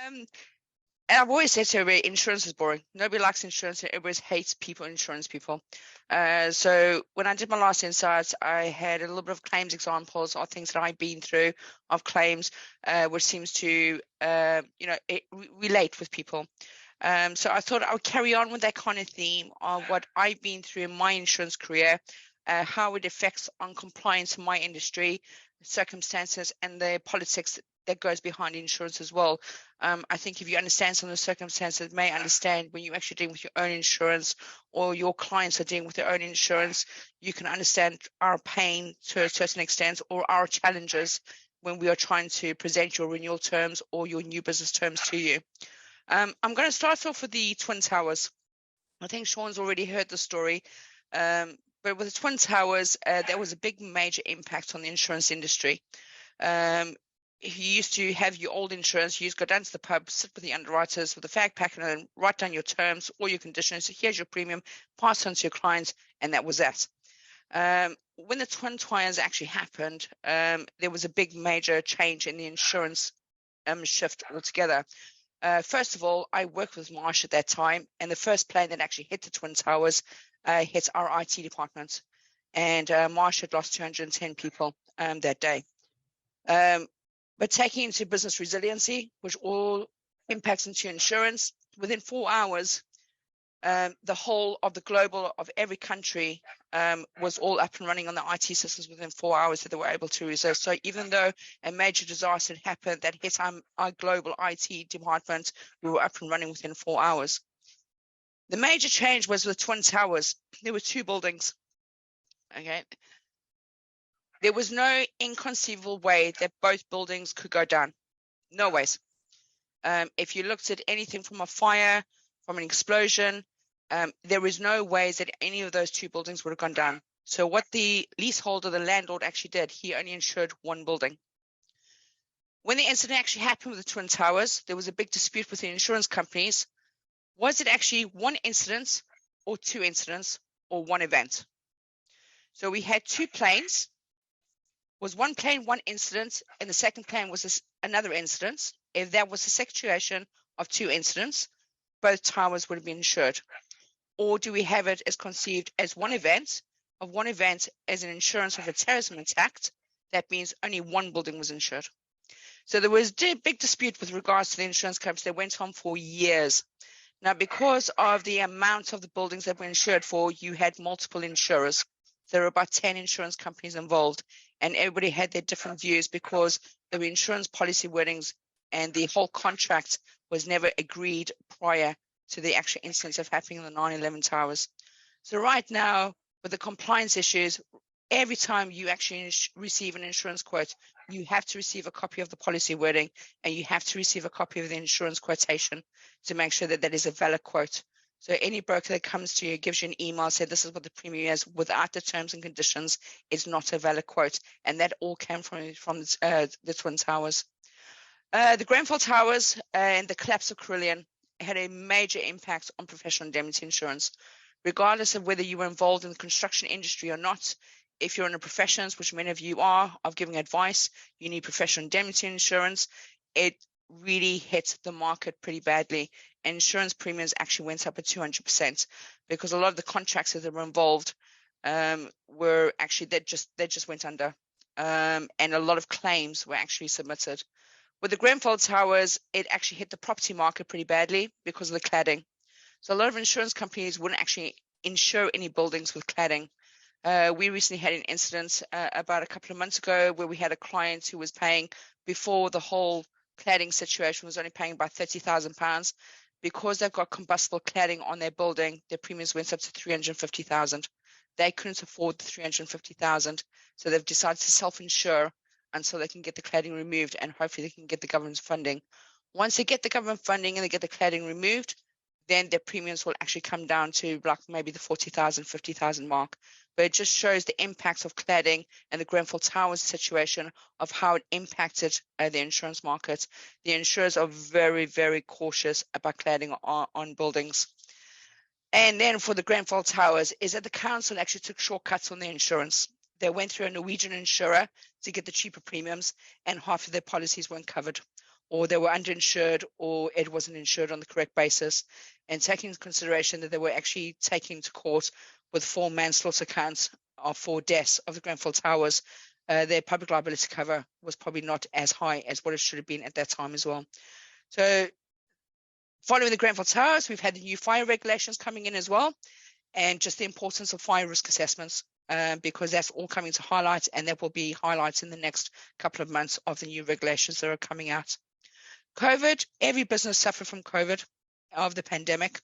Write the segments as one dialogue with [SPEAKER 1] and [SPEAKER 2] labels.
[SPEAKER 1] Um, And I've always said to everybody, insurance is boring. Nobody likes insurance. Everybody hates people, insurance people. So when I did my last insights, I had a little bit of claims examples of things that I've been through of claims, which seems to, relate with people. So I thought I would carry on with that kind of theme of what I've been through in my insurance career, how it affects on compliance in my industry, circumstances, and the politics that goes behind insurance as well. I think if you understand some of the circumstances, may understand when you're actually dealing with your own insurance or your clients are dealing with their own insurance, you can understand our pain to a certain extent or our challenges when we are trying to present your renewal terms or your new business terms to you. I'm going to start off with the Twin Towers. I think Sean's already heard the story, but with the Twin Towers, there was a big major impact on the insurance industry. You used to have your old insurance, you used to go down to the pub, sit with the underwriters with a fag packet and write down your terms or your conditions. So here's your premium, pass on to your clients, and that was that. When the Twin Towers actually happened, there was a big major change in the insurance shift altogether. First of all, I worked with Marsh at that time, and the first plane that actually hit the Twin Towers hit our IT department, and Marsh had lost 210 people that day. But taking into business resiliency, which all impacts into insurance, within 4 hours, the whole of the global of every country was all up and running on the IT systems within 4 hours that they were able to reserve. So even though a major disaster had happened that hit our global IT department, we were up and running within 4 hours. The major change was with Twin Towers. There were 2 buildings. Okay. There was no inconceivable way that both buildings could go down. No ways. If you looked at anything from a fire, from an explosion, there is no ways that any of those 2 buildings would have gone down. So what the leaseholder, the landlord actually did, he only insured 1 building. When the incident actually happened with the Twin Towers, there was a big dispute with the insurance companies. Was it actually 1 incident or 2 incidents or 1 event? So we had 2 planes. Was 1 plane 1 incident and the second plane was another incident? If that was a situation of 2 incidents, both towers would have been insured. Or do we have it as conceived as 1 event, of 1 event as an insurance of a terrorism attack? That means only 1 building was insured. So there was a big dispute with regards to the insurance companies that went on for years. Now, because of the amount of the buildings that were insured for, you had multiple insurers. There were about 10 insurance companies involved, and everybody had their different views because there were insurance policy wordings and the whole contract was never agreed prior to the actual incidents of happening in the 9/11 towers. So right now, with the compliance issues, every time you actually receive an insurance quote, you have to receive a copy of the policy wording and you have to receive a copy of the insurance quotation to make sure that that is a valid quote. So any broker that comes to you, gives you an email, said this is what the premium is, without the terms and conditions, is not a valid quote. And that all came from the Twin Towers. The Grenfell Towers and the collapse of Carillion had a major impact on professional indemnity insurance. Regardless of whether you were involved in the construction industry or not, if you're in the professions, which many of you are, of giving advice, you need professional indemnity insurance. It really hit the market pretty badly. Insurance premiums actually went up at 200% because a lot of the contracts that were involved were actually they just went under, and a lot of claims were actually submitted. With the Grenfell Towers, it actually hit the property market pretty badly because of the cladding. So a lot of insurance companies wouldn't actually insure any buildings with cladding. We recently had an incident about a couple of months ago where we had a client who was paying, before the whole cladding situation, was only paying about £30,000. Because they've got combustible cladding on their building, their premiums went up to $350,000. They couldn't afford the $350,000, so they've decided to self-insure until they can get the cladding removed, and hopefully they can get the government funding. Once they get the government funding and they get the cladding removed, then their premiums will actually come down to like maybe the $40,000, $50,000 mark. But it just shows the impact of cladding and the Grenfell Towers situation of how it impacted the insurance market. The insurers are very, very cautious about cladding on buildings. And then for the Grenfell Towers is that the council actually took shortcuts on their insurance. They went through a Norwegian insurer to get the cheaper premiums, and half of their policies weren't covered. or they were underinsured, or it wasn't insured on the correct basis, and taking into consideration that they were actually taken to court with 4 manslaughter counts of 4 deaths of the Grenfell Towers, their public liability cover was probably not as high as what it should have been at that time as well. So following the Grenfell Towers, we've had the new fire regulations coming in as well, and just the importance of fire risk assessments, because that's all coming to highlight, and that will be highlights in the next couple of months of the new regulations that are coming out. COVID, every business suffered from COVID, of the pandemic.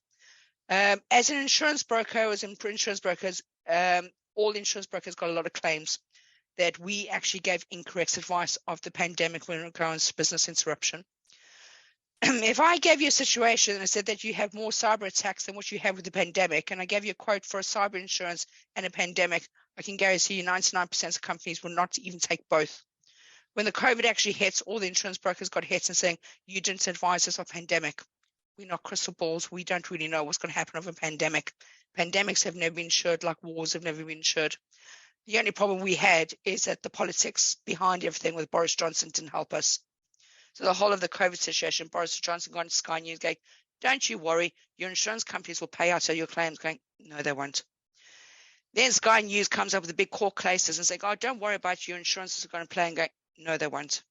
[SPEAKER 1] As an insurance broker, as insurance brokers, all insurance brokers got a lot of claims that we actually gave incorrect advice of the pandemic when it comes to business interruption. If I gave you a situation and I said that you have more cyber attacks than what you have with the pandemic, and I gave you a quote for a cyber insurance and a pandemic, I can guarantee you 99% of companies will not even take both. When the COVID actually hits, all the insurance brokers got hits and saying, you didn't advise us of pandemic. We're not crystal balls. We don't really know what's going to happen of a pandemic. Pandemics have never been insured like wars have never been insured. The only problem we had is that the politics behind everything with Boris Johnson didn't help us. So the whole of the COVID situation, Boris Johnson got to Sky News going, don't you worry, your insurance companies will pay out all your claims. Going, no, they won't. Then Sky News comes up with the big court cases and saying, oh, don't worry about your insurances are going to play, and going, no, they won't.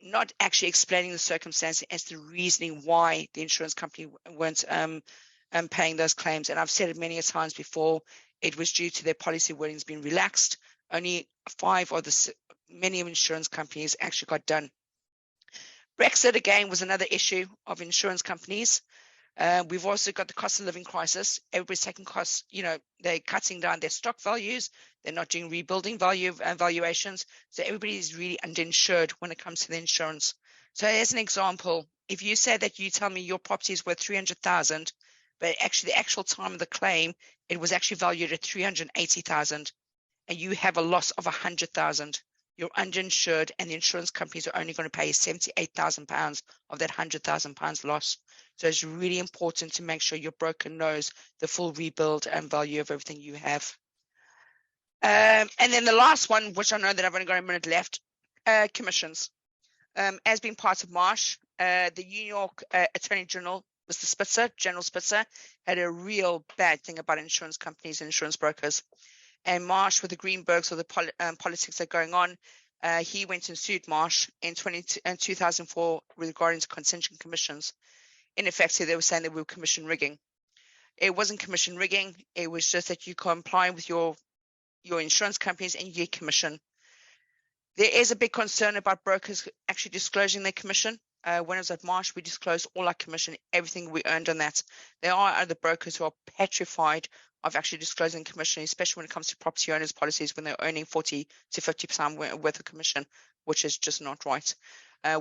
[SPEAKER 1] Not actually explaining the circumstances as the reasoning why the insurance company weren't paying those claims. And I've said it many times before, it was due to their policy wordings being relaxed. Only 5 of the many insurance companies actually got done. Brexit, again, was another issue of insurance companies. We've also got the cost of living crisis. Everybody's taking costs, they're cutting down their stock values. They're not doing rebuilding value and valuations. So everybody is really underinsured when it comes to the insurance. So as an example, if you say that you tell me your property is worth 300,000, but actually the actual time of the claim, it was actually valued at 380,000, and you have a loss of 100,000. You're underinsured, and the insurance companies are only going to pay you £78,000 of that £100,000 loss. So it's really important to make sure your broker knows the full rebuild and value of everything you have. And then the last one, which I know that I've only got a minute left, commissions. As being part of Marsh, the New York Attorney General, Mr. Spitzer, General Spitzer, had a real bad thing about insurance companies and insurance brokers. And Marsh, with the Greenbergs or the politics that are going on, he went and sued Marsh in 2004 regarding to contingent commissions. In effect, they were saying that we were commission rigging. It wasn't commission rigging. It was just that you comply with your insurance companies and you get commission. There is a big concern about brokers actually disclosing their commission. When I was at Marsh, we disclosed all our commission, everything we earned on that. There are other brokers who are petrified of actually disclosing commission, especially when it comes to property owners policies when they're earning 40 to 50% worth of commission, which is just not right.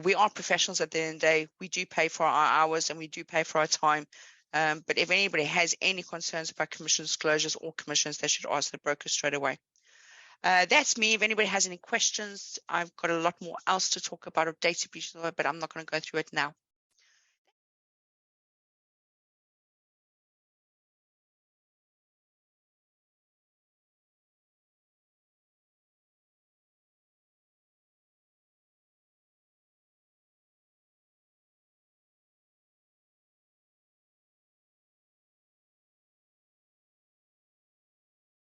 [SPEAKER 1] We are professionals at the end of the day. We do pay for our hours and we do pay for our time. But if anybody has any concerns about commission disclosures or commissions, they should ask the broker straight away. That's me. If anybody has any questions, I've got a lot more else to talk about of data breaches, but I'm not going to go through it now.